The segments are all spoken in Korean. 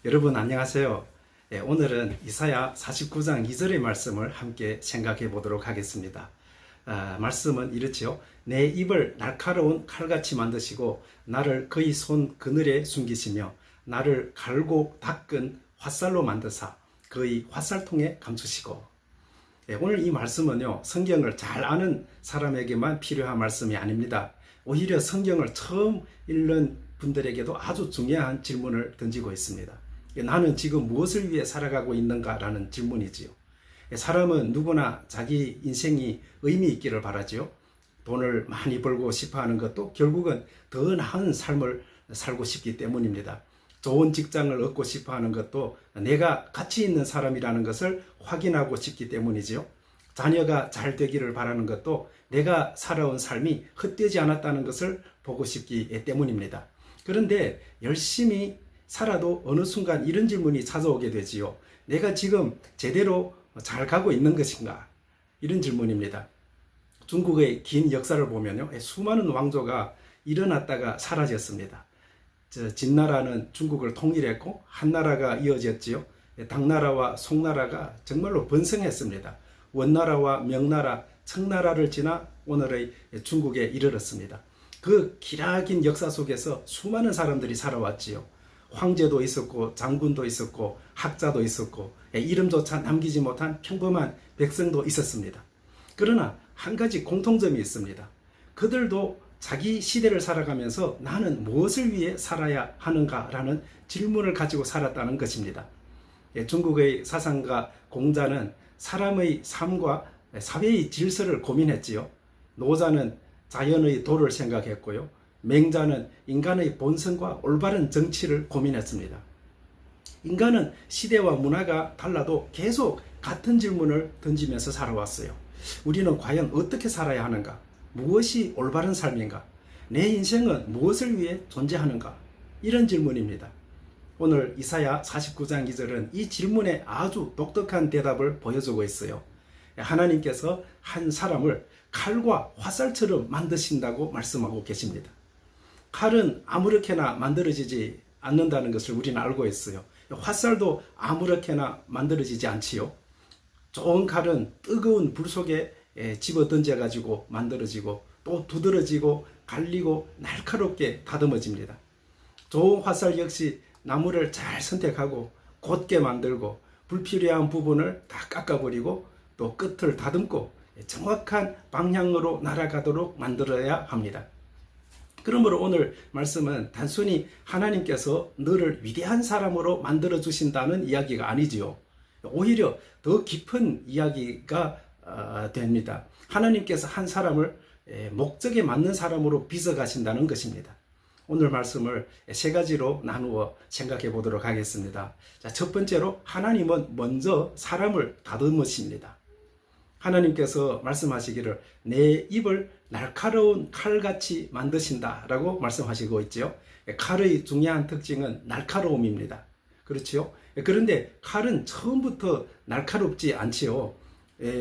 여러분 안녕하세요. 오늘은 이사야 49장 2절의 말씀을 함께 생각해 보도록 하겠습니다. 말씀은 이렇지요. 내 입을 날카로운 칼같이 만드시고 나를 그의 손 그늘에 숨기시며 나를 갈고 닦은 화살로 만드사 그의 화살통에 감추시고. 오늘 이 말씀은요, 성경을 잘 아는 사람에게만 필요한 말씀이 아닙니다. 오히려 성경을 처음 읽는 분들에게도 아주 중요한 질문을 던지고 있습니다. 나는 지금 무엇을 위해 살아가고 있는가라는 질문이지요. 사람은 누구나 자기 인생이 의미 있기를 바라지요. 돈을 많이 벌고 싶어 하는 것도 결국은 더 나은 삶을 살고 싶기 때문입니다. 좋은 직장을 얻고 싶어 하는 것도 내가 가치 있는 사람이라는 것을 확인하고 싶기 때문이지요. 자녀가 잘 되기를 바라는 것도 내가 살아온 삶이 헛되지 않았다는 것을 보고 싶기 때문입니다. 그런데 열심히 살아도 어느 순간 이런 질문이 찾아오게 되지요. 내가 지금 제대로 잘 가고 있는 것인가? 이런 질문입니다. 중국의 긴 역사를 보면요, 수많은 왕조가 일어났다가 사라졌습니다. 진나라는 중국을 통일했고 한나라가 이어졌지요. 당나라와 송나라가 정말로 번성했습니다. 원나라와 명나라, 청나라를 지나 오늘의 중국에 이르렀습니다. 그 기나긴 역사 속에서 수많은 사람들이 살아왔지요. 황제도 있었고 장군도 있었고 학자도 있었고 이름조차 남기지 못한 평범한 백성도 있었습니다. 그러나 한 가지 공통점이 있습니다. 그들도 자기 시대를 살아가면서 나는 무엇을 위해 살아야 하는가라는 질문을 가지고 살았다는 것입니다. 중국의 사상가 공자는 사람의 삶과 사회의 질서를 고민했지요. 노자는 자연의 도를 생각했고요. 맹자는 인간의 본성과 올바른 정치를 고민했습니다. 인간은 시대와 문화가 달라도 계속 같은 질문을 던지면서 살아왔어요. 우리는 과연 어떻게 살아야 하는가? 무엇이 올바른 삶인가? 내 인생은 무엇을 위해 존재하는가? 이런 질문입니다. 오늘 이사야 49장 2절은 이 질문에 아주 독특한 대답을 보여주고 있어요. 하나님께서 한 사람을 칼과 화살처럼 만드신다고 말씀하고 계십니다. 칼은 아무렇게나 만들어지지 않는다는 것을 우리는 알고 있어요. 화살도 아무렇게나 만들어지지 않지요. 좋은 칼은 뜨거운 불 속에 집어 던져가지고 만들어지고 또 두드러지고 갈리고 날카롭게 다듬어집니다. 좋은 화살 역시 나무를 잘 선택하고 곧게 만들고 불필요한 부분을 다 깎아버리고 또 끝을 다듬고 정확한 방향으로 날아가도록 만들어야 합니다. 그러므로 오늘 말씀은 단순히 하나님께서 너를 위대한 사람으로 만들어 주신다는 이야기가 아니지요. 오히려 더 깊은 이야기가 됩니다. 하나님께서 한 사람을 목적에 맞는 사람으로 빚어 가신다는 것입니다. 오늘 말씀을 세 가지로 나누어 생각해 보도록 하겠습니다. 자, 첫 번째로 하나님은 먼저 사람을 다듬으십니다. 하나님께서 말씀하시기를 내 입을 날카로운 칼같이 만드신다라고 말씀하시고 있죠. 칼의 중요한 특징은 날카로움입니다. 그렇죠? 그런데 칼은 처음부터 날카롭지 않지요.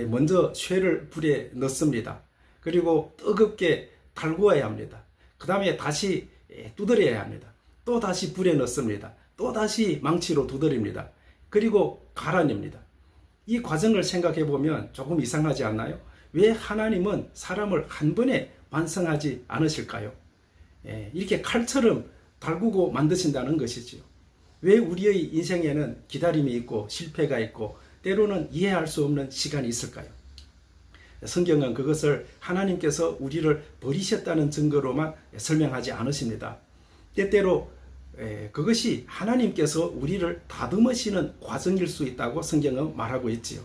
먼저 쇠를 불에 넣습니다. 그리고 뜨겁게 달구어야 합니다. 그 다음에 다시 두드려야 합니다. 또 다시 불에 넣습니다. 또 다시 망치로 두드립니다. 그리고 갈아냅니다. 이 과정을 생각해 보면 조금 이상하지 않나요? 왜 하나님은 사람을 한 번에 완성하지 않으실까요? 이렇게 칼처럼 달구고 만드신다는 것이지요. 왜 우리의 인생에는 기다림이 있고 실패가 있고 때로는 이해할 수 없는 시간이 있을까요? 성경은 그것을 하나님께서 우리를 버리셨다는 증거로만 설명하지 않으십니다. 때때로 그것이 하나님께서 우리를 다듬으시는 과정일 수 있다고 성경은 말하고 있지요.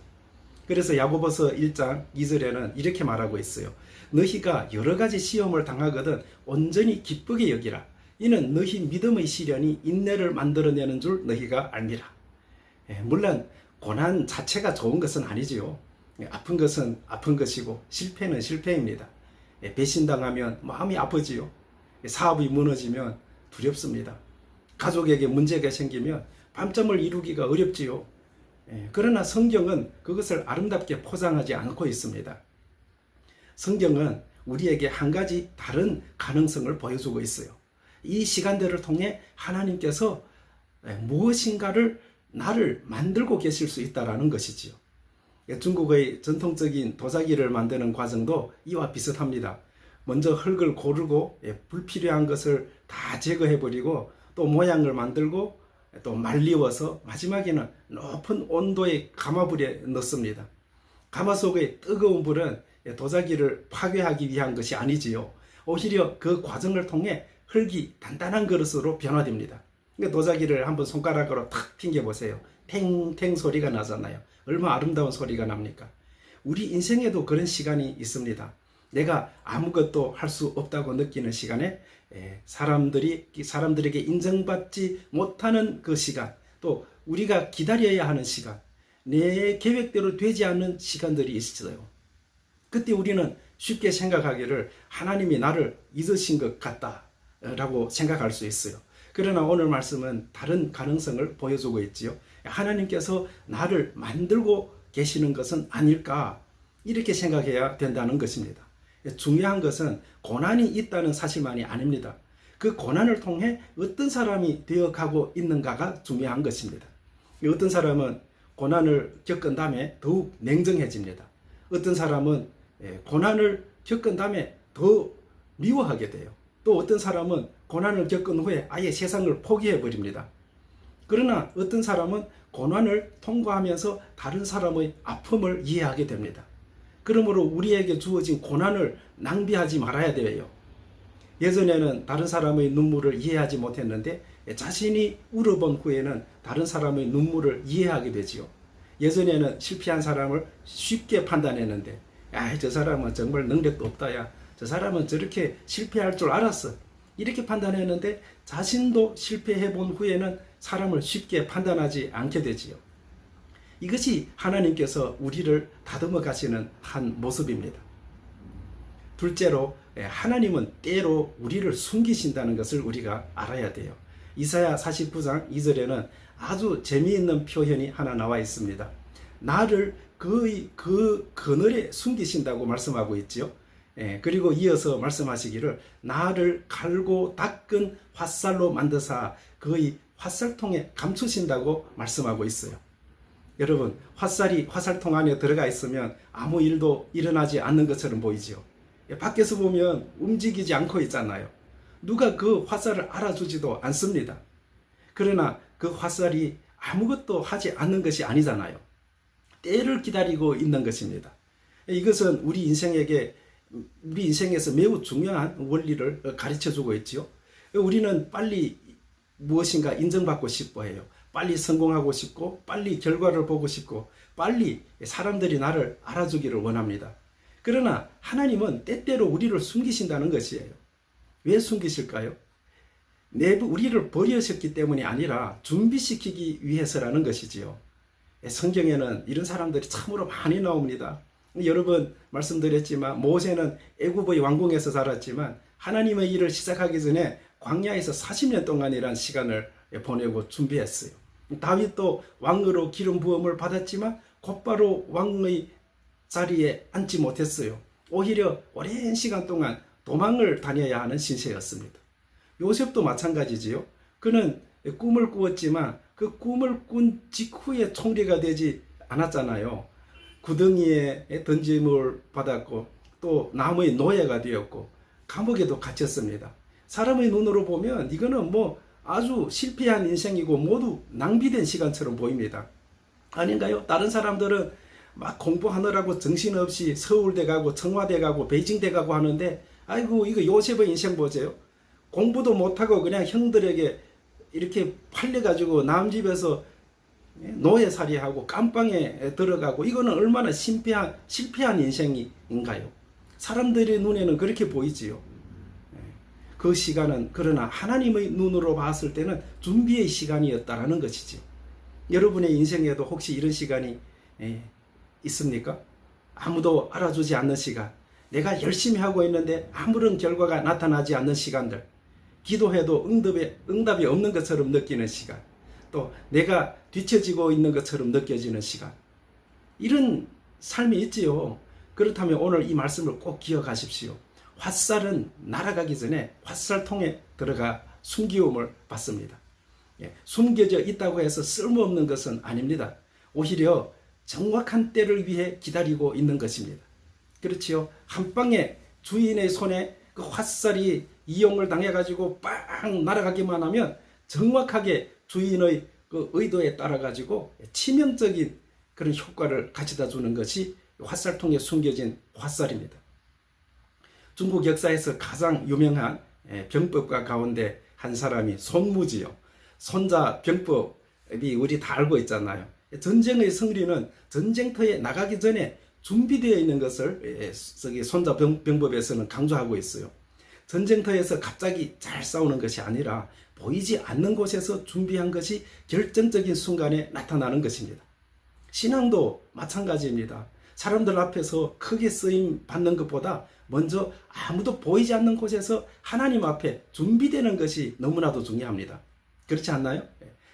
그래서 야고보서 1장 2절에는 이렇게 말하고 있어요. 너희가 여러 가지 시험을 당하거든 온전히 기쁘게 여기라. 이는 너희 믿음의 시련이 인내를 만들어내는 줄 너희가 알미라. 물론 고난 자체가 좋은 것은 아니지요. 아픈 것은 아픈 것이고 실패는 실패입니다. 배신당하면 마음이 아프지요. 사업이 무너지면 두렵습니다. 가족에게 문제가 생기면 밤잠을 이루기가 어렵지요. 그러나 성경은 그것을 아름답게 포장하지 않고 있습니다. 성경은 우리에게 한 가지 다른 가능성을 보여주고 있어요. 이 시간들을 통해 하나님께서 무엇인가를 나를 만들고 계실 수 있다라는 것이지요. 중국의 전통적인 도자기를 만드는 과정도 이와 비슷합니다. 먼저 흙을 고르고 불필요한 것을 다 제거해버리고 또 모양을 만들고 또 말리워서 마지막에는 높은 온도의 가마불에 넣습니다. 가마 속의 뜨거운 불은 도자기를 파괴하기 위한 것이 아니지요. 오히려 그 과정을 통해 흙이 단단한 그릇으로 변화됩니다. 도자기를 한번 손가락으로 탁 튕겨보세요. 탱탱 소리가 나잖아요. 얼마나 아름다운 소리가 납니까? 우리 인생에도 그런 시간이 있습니다. 내가 아무것도 할 수 없다고 느끼는 시간에 사람들에게 인정받지 못하는 그 시간, 또 우리가 기다려야 하는 시간, 내 계획대로 되지 않는 시간들이 있어요. 그때 우리는 쉽게 생각하기를 하나님이 나를 잊으신 것 같다라고 생각할 수 있어요. 그러나 오늘 말씀은 다른 가능성을 보여주고 있지요. 하나님께서 나를 만들고 계시는 것은 아닐까, 이렇게 생각해야 된다는 것입니다. 중요한 것은 고난이 있다는 사실만이 아닙니다. 그 고난을 통해 어떤 사람이 되어가고 있는가가 중요한 것입니다. 어떤 사람은 고난을 겪은 다음에 더욱 냉정해집니다. 어떤 사람은 고난을 겪은 다음에 더 미워하게 돼요. 또 어떤 사람은 고난을 겪은 후에 아예 세상을 포기해버립니다. 그러나 어떤 사람은 고난을 통과하면서 다른 사람의 아픔을 이해하게 됩니다. 그러므로 우리에게 주어진 고난을 낭비하지 말아야 돼요. 예전에는 다른 사람의 눈물을 이해하지 못했는데 자신이 울어본 후에는 다른 사람의 눈물을 이해하게 되지요. 예전에는 실패한 사람을 쉽게 판단했는데 저 사람은 정말 능력도 없다. 야, 저 사람은 저렇게 실패할 줄 알았어. 이렇게 판단했는데 자신도 실패해본 후에는 사람을 쉽게 판단하지 않게 되지요. 이것이 하나님께서 우리를 다듬어 가시는 한 모습입니다. 둘째로 하나님은 때로 우리를 숨기신다는 것을 우리가 알아야 돼요. 이사야 49장 2절에는 아주 재미있는 표현이 하나 나와 있습니다. 나를 그 그늘에 숨기신다고 말씀하고 있죠. 그리고 이어서 말씀하시기를 나를 갈고 닦은 화살로 만드사 그의 화살통에 감추신다고 말씀하고 있어요. 여러분, 화살이 화살통 안에 들어가 있으면 아무 일도 일어나지 않는 것처럼 보이죠. 밖에서 보면 움직이지 않고 있잖아요. 누가 그 화살을 알아주지도 않습니다. 그러나 그 화살이 아무것도 하지 않는 것이 아니잖아요. 때를 기다리고 있는 것입니다. 이것은 우리 인생에서 매우 중요한 원리를 가르쳐주고 있죠. 우리는 빨리 무엇인가 인정받고 싶어 해요. 빨리 성공하고 싶고 빨리 결과를 보고 싶고 빨리 사람들이 나를 알아주기를 원합니다. 그러나 하나님은 때때로 우리를 숨기신다는 것이에요. 왜 숨기실까요? 우리를 버리셨기 때문이 아니라 준비시키기 위해서라는 것이지요. 성경에는 이런 사람들이 참으로 많이 나옵니다. 여러 번 말씀드렸지만 모세는 애굽의 왕궁에서 자랐지만 하나님의 일을 시작하기 전에 광야에서 40년 동안이라는 시간을 보내고 준비했어요. 다윗도 왕으로 기름 부음을 받았지만 곧바로 왕의 자리에 앉지 못했어요. 오히려 오랜 시간 동안 도망을 다녀야 하는 신세였습니다. 요셉도 마찬가지지요. 그는 꿈을 꾸었지만 그 꿈을 꾼 직후에 총리가 되지 않았잖아요. 구덩이에 던짐을 받았고 또 나무의 노예가 되었고 감옥에도 갇혔습니다. 사람의 눈으로 보면 이거는 아주 실패한 인생이고 모두 낭비된 시간처럼 보입니다. 아닌가요? 다른 사람들은 막 공부하느라고 정신없이 서울대 가고 청와대 가고 베이징대 가고 하는데 아이고 이거 요셉의 인생 보세요. 공부도 못하고 그냥 형들에게 이렇게 팔려가지고 남 집에서 노예살이하고 깜빵에 들어가고 이거는 얼마나 실패한 인생인가요? 사람들의 눈에는 그렇게 보이지요. 그 시간은 그러나 하나님의 눈으로 봤을 때는 준비의 시간이었다라는 것이죠. 여러분의 인생에도 혹시 이런 시간이 있습니까? 아무도 알아주지 않는 시간, 내가 열심히 하고 있는데 아무런 결과가 나타나지 않는 시간들, 기도해도 응답이 없는 것처럼 느끼는 시간, 또 내가 뒤처지고 있는 것처럼 느껴지는 시간, 이런 삶이 있지요. 그렇다면 오늘 이 말씀을 꼭 기억하십시오. 화살은 날아가기 전에 화살통에 들어가 숨기움을 받습니다. 숨겨져 있다고 해서 쓸모없는 것은 아닙니다. 오히려 정확한 때를 위해 기다리고 있는 것입니다. 그렇지요? 한 방에 주인의 손에 그 화살이 이용을 당해가지고 빵 날아가기만 하면 정확하게 주인의 그 의도에 따라가지고 치명적인 그런 효과를 가져다 주는 것이 화살통에 숨겨진 화살입니다. 중국 역사에서 가장 유명한 병법가 가운데 한 사람이 손무지요. 손자병법이 우리 다 알고 있잖아요. 전쟁의 승리는 전쟁터에 나가기 전에 준비되어 있는 것을 손자병법에서는 강조하고 있어요. 전쟁터에서 갑자기 잘 싸우는 것이 아니라 보이지 않는 곳에서 준비한 것이 결정적인 순간에 나타나는 것입니다. 신앙도 마찬가지입니다. 사람들 앞에서 크게 쓰임 받는 것보다 먼저 아무도 보이지 않는 곳에서 하나님 앞에 준비되는 것이 너무나도 중요합니다. 그렇지 않나요?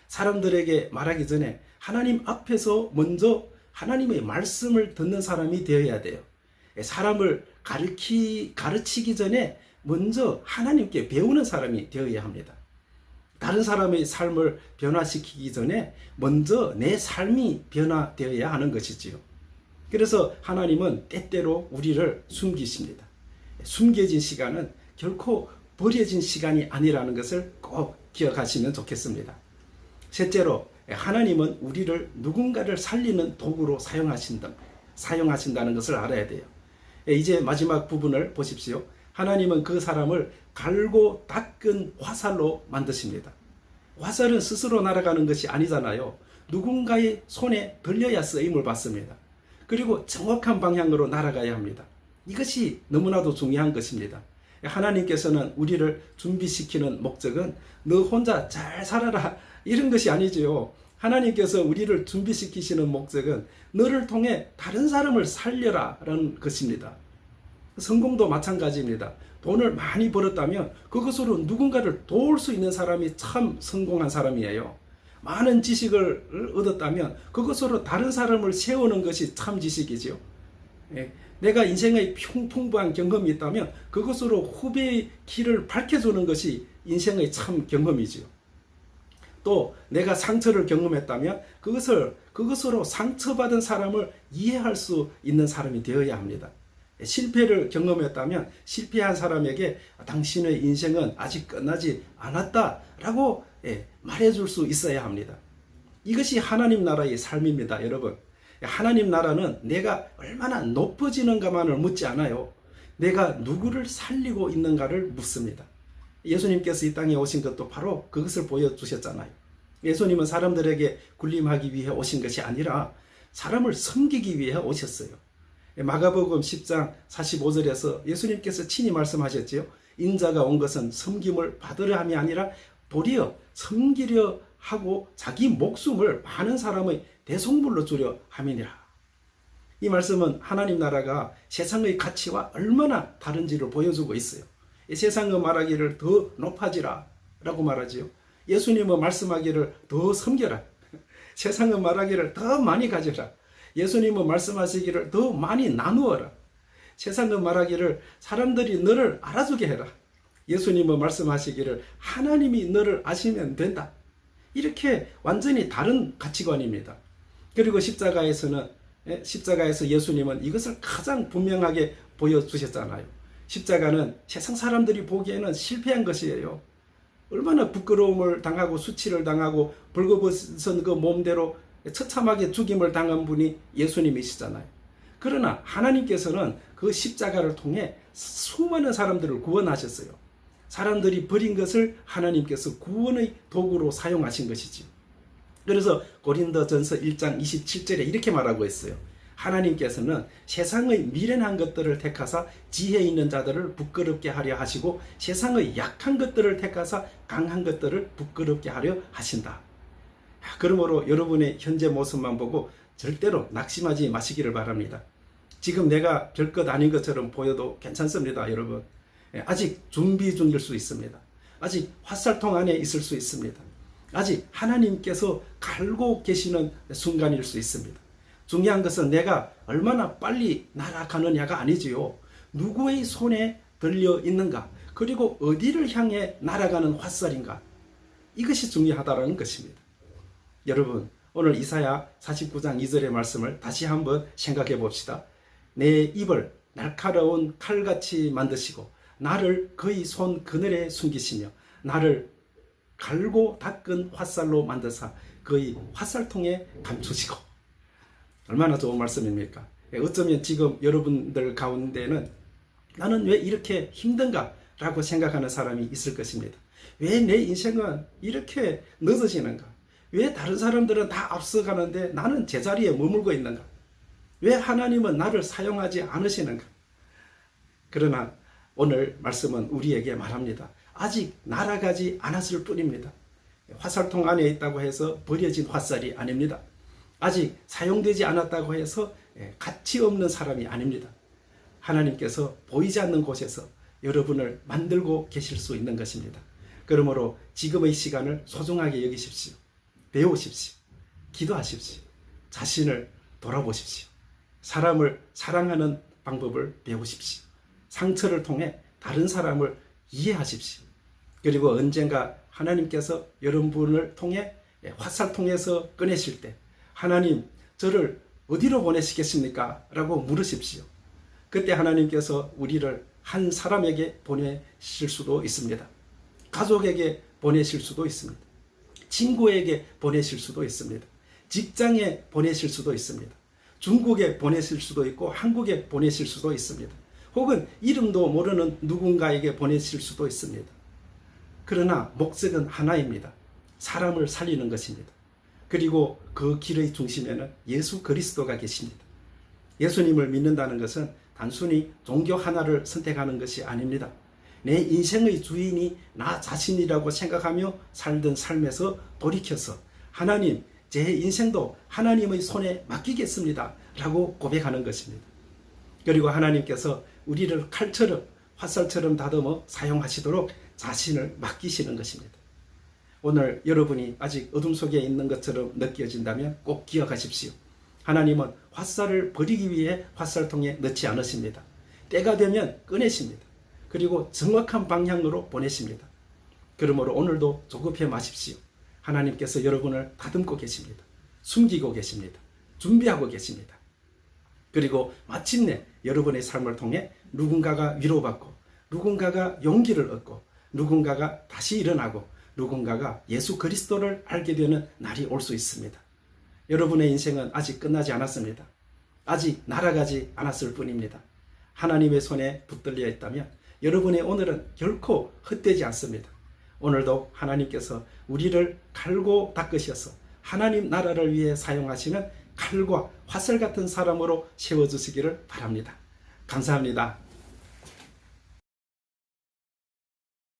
사람들에게 말하기 전에 하나님 앞에서 먼저 하나님의 말씀을 듣는 사람이 되어야 돼요. 사람을 가르치기 전에 먼저 하나님께 배우는 사람이 되어야 합니다. 다른 사람의 삶을 변화시키기 전에 먼저 내 삶이 변화되어야 하는 것이지요. 그래서 하나님은 때때로 우리를 숨기십니다. 숨겨진 시간은 결코 버려진 시간이 아니라는 것을 꼭 기억하시면 좋겠습니다. 셋째로, 하나님은 우리를 누군가를 살리는 도구로 사용하신다는 것을 알아야 돼요. 이제 마지막 부분을 보십시오. 하나님은 그 사람을 갈고 닦은 화살로 만드십니다. 화살은 스스로 날아가는 것이 아니잖아요. 누군가의 손에 들려야 쓰임을 받습니다. 그리고 정확한 방향으로 날아가야 합니다. 이것이 너무나도 중요한 것입니다. 하나님께서는 우리를 준비시키는 목적은 너 혼자 잘 살아라 이런 것이 아니지요. 하나님께서 우리를 준비시키시는 목적은 너를 통해 다른 사람을 살려라 라는 것입니다. 성공도 마찬가지입니다. 돈을 많이 벌었다면 그것으로 누군가를 도울 수 있는 사람이 참 성공한 사람이에요. 많은 지식을 얻었다면 그것으로 다른 사람을 세우는 것이 참 지식이지요. 내가 인생의 풍부한 경험이 있다면 그것으로 후배의 길을 밝혀주는 것이 인생의 참 경험이지요. 또 내가 상처를 경험했다면 그것으로 상처받은 사람을 이해할 수 있는 사람이 되어야 합니다. 실패를 경험했다면 실패한 사람에게 당신의 인생은 아직 끝나지 않았다라고 말해줄 수 있어야 합니다. 이것이 하나님 나라의 삶입니다, 여러분. 하나님 나라는 내가 얼마나 높아지는가만을 묻지 않아요. 내가 누구를 살리고 있는가를 묻습니다. 예수님께서 이 땅에 오신 것도 바로 그것을 보여주셨잖아요. 예수님은 사람들에게 군림하기 위해 오신 것이 아니라 사람을 섬기기 위해 오셨어요. 마가복음 10장 45절에서 예수님께서 친히 말씀하셨지요. 인자가 온 것은 섬김을 받으려 함이 아니라 도리어 섬기려 하고 자기 목숨을 많은 사람의 대속물로 주려 함이니라. 이 말씀은 하나님 나라가 세상의 가치와 얼마나 다른지를 보여주고 있어요. 세상은 말하기를 더 높아지라 라고 말하지요. 예수님은 말씀하기를 더 섬겨라. 세상은 말하기를 더 많이 가져라. 예수님은 말씀하시기를 더 많이 나누어라. 세상은 말하기를 사람들이 너를 알아주게 해라. 예수님은 말씀하시기를 하나님이 너를 아시면 된다. 이렇게 완전히 다른 가치관입니다. 그리고 십자가에서 예수님은 이것을 가장 분명하게 보여주셨잖아요. 십자가는 세상 사람들이 보기에는 실패한 것이에요. 얼마나 부끄러움을 당하고 수치를 당하고 벌거벗은 그 몸대로 처참하게 죽임을 당한 분이 예수님이시잖아요. 그러나 하나님께서는 그 십자가를 통해 수많은 사람들을 구원하셨어요. 사람들이 버린 것을 하나님께서 구원의 도구로 사용하신 것이지요. 그래서 고린도전서 1장 27절에 이렇게 말하고 있어요. 하나님께서는 세상의 미련한 것들을 택하사 지혜 있는 자들을 부끄럽게 하려 하시고 세상의 약한 것들을 택하사 강한 것들을 부끄럽게 하려 하신다. 그러므로 여러분의 현재 모습만 보고 절대로 낙심하지 마시기를 바랍니다. 지금 내가 별것 아닌 것처럼 보여도 괜찮습니다, 여러분. 아직 준비 중일 수 있습니다. 아직 화살통 안에 있을 수 있습니다. 아직 하나님께서 갈고 계시는 순간일 수 있습니다. 중요한 것은 내가 얼마나 빨리 날아가느냐가 아니지요. 누구의 손에 들려 있는가, 그리고 어디를 향해 날아가는 화살인가. 이것이 중요하다는 것입니다. 여러분, 오늘 이사야 49장 2절의 말씀을 다시 한번 생각해 봅시다. 내 입을 날카로운 칼같이 만드시고 나를 그의 손 그늘에 숨기시며 나를 갈고 닦은 화살로 만드사 그의 화살통에 감추시고. 얼마나 좋은 말씀입니까? 어쩌면 지금 여러분들 가운데는 나는 왜 이렇게 힘든가 라고 생각하는 사람이 있을 것입니다. 왜 내 인생은 이렇게 늦어지는가? 왜 다른 사람들은 다 앞서가는데 나는 제자리에 머물고 있는가? 왜 하나님은 나를 사용하지 않으시는가? 그러나 오늘 말씀은 우리에게 말합니다. 아직 날아가지 않았을 뿐입니다. 화살통 안에 있다고 해서 버려진 화살이 아닙니다. 아직 사용되지 않았다고 해서 가치 없는 사람이 아닙니다. 하나님께서 보이지 않는 곳에서 여러분을 만들고 계실 수 있는 것입니다. 그러므로 지금의 시간을 소중하게 여기십시오. 배우십시오. 기도하십시오. 자신을 돌아보십시오. 사람을 사랑하는 방법을 배우십시오. 상처를 통해 다른 사람을 이해하십시오. 그리고 언젠가 하나님께서 여러분을 통해 화살통에서 꺼내실 때 하나님 저를 어디로 보내시겠습니까? 라고 물으십시오. 그때 하나님께서 우리를 한 사람에게 보내실 수도 있습니다. 가족에게 보내실 수도 있습니다. 친구에게 보내실 수도 있습니다. 직장에 보내실 수도 있습니다. 중국에 보내실 수도 있고 한국에 보내실 수도 있습니다. 혹은 이름도 모르는 누군가에게 보내실 수도 있습니다. 그러나 목적은 하나입니다. 사람을 살리는 것입니다. 그리고 그 길의 중심에는 예수 그리스도가 계십니다. 예수님을 믿는다는 것은 단순히 종교 하나를 선택하는 것이 아닙니다. 내 인생의 주인이 나 자신이라고 생각하며 살던 삶에서 돌이켜서 하나님, 제 인생도 하나님의 손에 맡기겠습니다 라고 고백하는 것입니다. 그리고 하나님께서 우리를 칼처럼 화살처럼 다듬어 사용하시도록 자신을 맡기시는 것입니다. 오늘 여러분이 아직 어둠 속에 있는 것처럼 느껴진다면 꼭 기억하십시오. 하나님은 화살을 버리기 위해 화살통에 넣지 않으십니다. 때가 되면 꺼내십니다. 그리고 정확한 방향으로 보내십니다. 그러므로 오늘도 조급해 마십시오. 하나님께서 여러분을 다듬고 계십니다. 숨기고 계십니다. 준비하고 계십니다. 그리고 마침내 여러분의 삶을 통해 누군가가 위로받고 누군가가 용기를 얻고 누군가가 다시 일어나고 누군가가 예수 그리스도를 알게 되는 날이 올 수 있습니다. 여러분의 인생은 아직 끝나지 않았습니다. 아직 날아가지 않았을 뿐입니다. 하나님의 손에 붙들려 있다면 여러분의 오늘은 결코 헛되지 않습니다. 오늘도 하나님께서 우리를 갈고 닦으셔서 하나님 나라를 위해 사용하시는 칼과 화살 같은 사람으로 세워주시기를 바랍니다. 감사합니다.